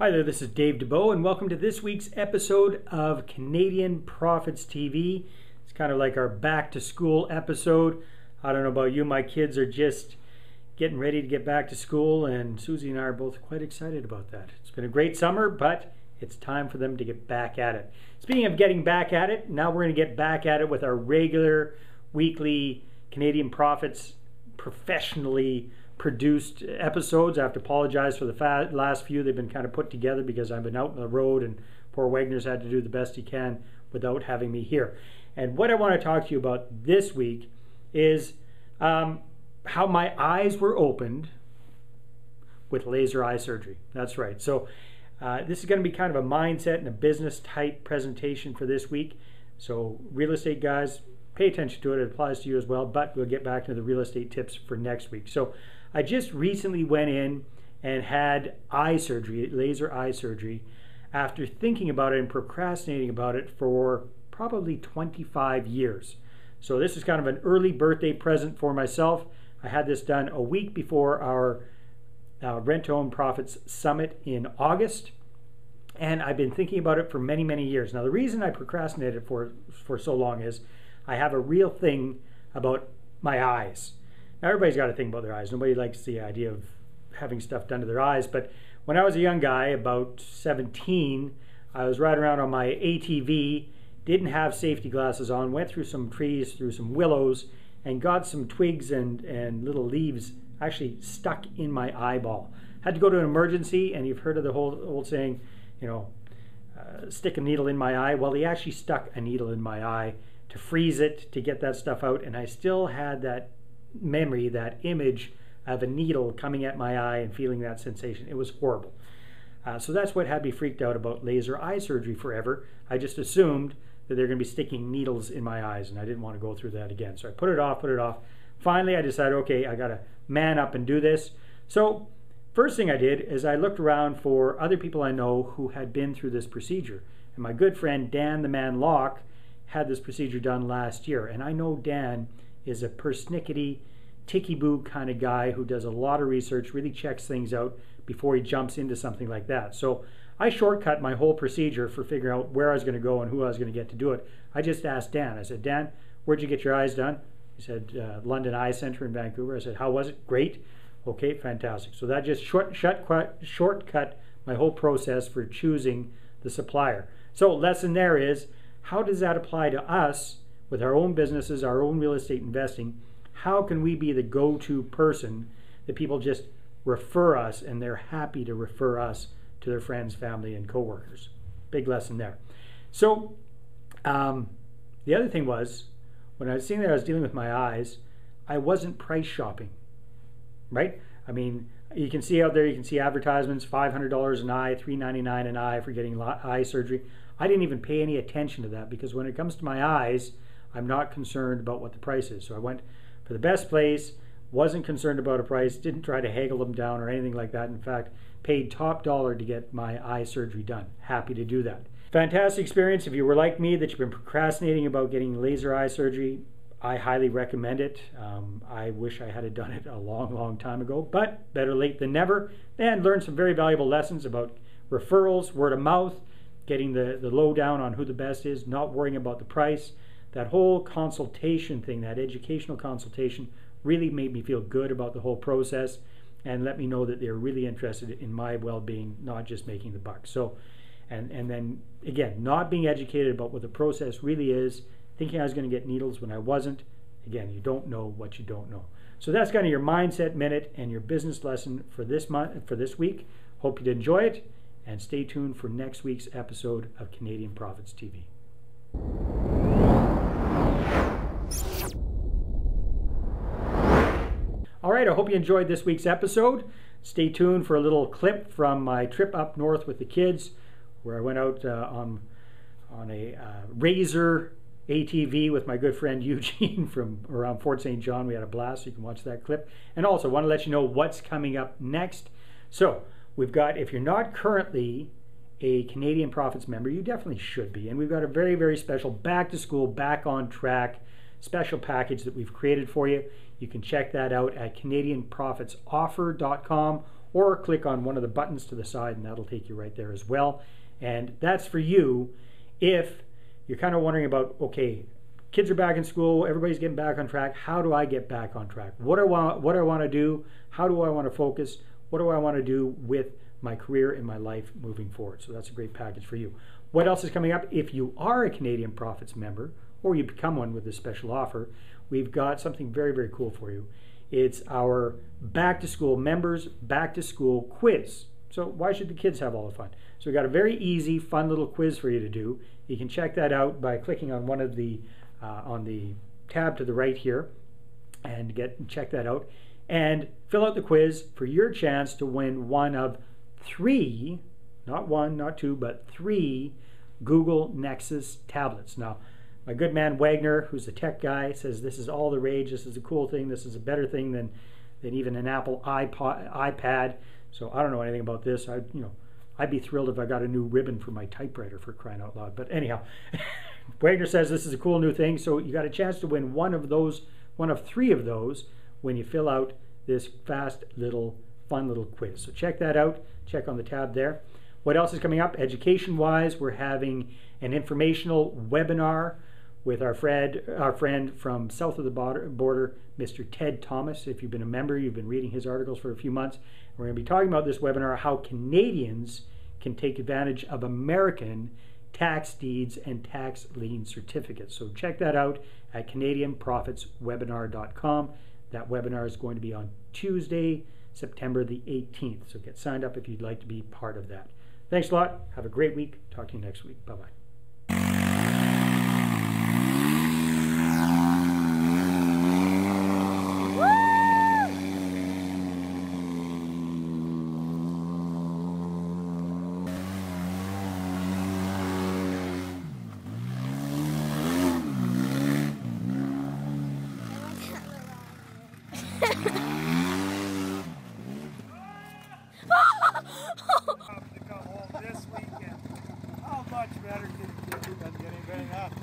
Hi there, this is Dave Dubeau, and welcome to this week's episode of Canadian Profits TV. It's kind of like our back to school episode. I don't know about you, my kids are just getting ready to get back to school, and Susie and I are both quite excited about that. It's been a great summer, but it's time for them to get back at it. Speaking of getting back at it, now we're going to get back at it with our regular weekly Canadian Profits professionally produced episodes. I have to apologize for the last few. They've been kind of put together because I've been out on the road and poor Wagner's had to do the best he can without having me here. And what I want to talk to you about this week is how my eyes were opened with laser eye surgery. That's right. So this is going to be kind of a mindset and a business type presentation for this week. So real estate guys, pay attention to it. It applies to you as well, but we'll get back to the real estate tips for next week. So I just recently went in and had eye surgery, laser eye surgery, after thinking about it and procrastinating about it for probably 25 years. So this is kind of an early birthday present for myself. I had this done a week before our Rent to Own Profits Summit in August, and I've been thinking about it for many, many years. Now, the reason I procrastinated for so long is I have a real thing about my eyes. Now, everybody's got a thing about their eyes. Nobody likes the idea of having stuff done to their eyes. But when I was a young guy, about 17, I was riding around on my ATV, didn't have safety glasses on, went through some trees, through some willows, and got some twigs and little leaves actually stuck in my eyeball. Had to go to an emergency, and you've heard of the whole old saying, you know, stick a needle in my eye. Well, they actually stuck a needle in my eye to freeze it, to get that stuff out, and I still had that memory, that image of a needle coming at my eye and feeling that sensation. It was horrible. So that's what had me freaked out about laser eye surgery forever. I just assumed that they're going to be sticking needles in my eyes, and I didn't want to go through that again. So I put it off. Finally, I decided, okay, I got to man up and do this. So first thing I did is I looked around for other people I know who had been through this procedure. And my good friend Dan the Man Locke had this procedure done last year. And I know Dan is a persnickety, ticky-boo kind of guy who does a lot of research, really checks things out before he jumps into something like that. So I shortcut my whole procedure for figuring out where I was going to go and who I was going to get to do it. I just asked Dan. I said, Dan, where'd you get your eyes done? He said, London Eye Center in Vancouver. I said, how was it? Great. Okay, fantastic. So that just shortcut my whole process for choosing the supplier. So lesson there is, how does that apply to us with our own businesses, our own real estate investing? How can we be the go-to person that people just refer us and they're happy to refer us to their friends, family, and coworkers? Big lesson there. So the other thing was, when I was seeing that I was dealing with my eyes, I wasn't price shopping, right? I mean, you can see out there, you can see advertisements, $500 an eye, $399 an eye for getting eye surgery. I didn't even pay any attention to that because when it comes to my eyes, I'm not concerned about what the price is. So I went for the best place, wasn't concerned about a price, didn't try to haggle them down or anything like that. In fact, paid top dollar to get my eye surgery done. Happy to do that. Fantastic experience. If you were like me, that you've been procrastinating about getting laser eye surgery, I highly recommend it. I wish I had done it a long, long time ago, but better late than never. And learned some very valuable lessons about referrals, word of mouth, getting the lowdown on who the best is, not worrying about the price. That whole consultation thing, that educational consultation, really made me feel good about the whole process and let me know that they're really interested in my well-being, not just making the buck. So, and then again, not being educated about what the process really is, thinking I was going to get needles when I wasn't. Again, you don't know what you don't know. So that's kind of your mindset minute and your business lesson for this month, for this week. Hope you did enjoy it, and stay tuned for next week's episode of Canadian Profits TV. All right, I hope you enjoyed this week's episode. Stay tuned for a little clip from my trip up north with the kids, where I went out on a Razor ATV with my good friend Eugene from around Fort St. John. We had a blast. You can watch that clip. And also want to let you know what's coming up next. So we've got, if you're not currently a Canadian Profits member, you definitely should be. And we've got a very, very special back to school, back on track special package that we've created for you. You can check that out at CanadianProfitsOffer.com or click on one of the buttons to the side and that'll take you right there as well. And that's for you if you're kind of wondering about, okay, kids are back in school, everybody's getting back on track. How do I get back on track? What do I want to do? How do I want to focus? What do I want to do with my career and my life moving forward? So that's a great package for you. What else is coming up? If you are a Canadian Profits member, or you become one with this special offer, we've got something very, very cool for you. It's our Back to School members Back to School quiz. So why should the kids have all the fun? So we've got a very easy, fun little quiz for you to do. You can check that out by clicking on one of the on the tab to the right here and check that out and fill out the quiz for your chance to win one of 3, not 1, not 2, but 3 Google Nexus tablets. Now, my good man Wagner, who's a tech guy, says this is all the rage. This is a cool thing. This is a better thing than even an Apple iPad. So I don't know anything about this. I'd be thrilled if I got a new ribbon for my typewriter, for crying out loud. But anyhow, Wagner says this is a cool new thing. So you got a chance to win one of 3 of those when you fill out this fast little, fun little quiz. So check that out. Check on the tab there. What else is coming up? Education-wise, we're having an informational webinar with our friend from south of the border, Mr. Ted Thomas. If you've been a member, you've been reading his articles for a few months. We're going to be talking about this webinar, how Canadians can take advantage of American tax deeds and tax lien certificates. So check that out at CanadianProfitsWebinar.com. That webinar is going to be on Tuesday, September the 18th. So get signed up if you'd like to be part of that. Thanks a lot. Have a great week. Talk to you next week. Bye-bye. To come home this weekend. How much better can you do than getting up?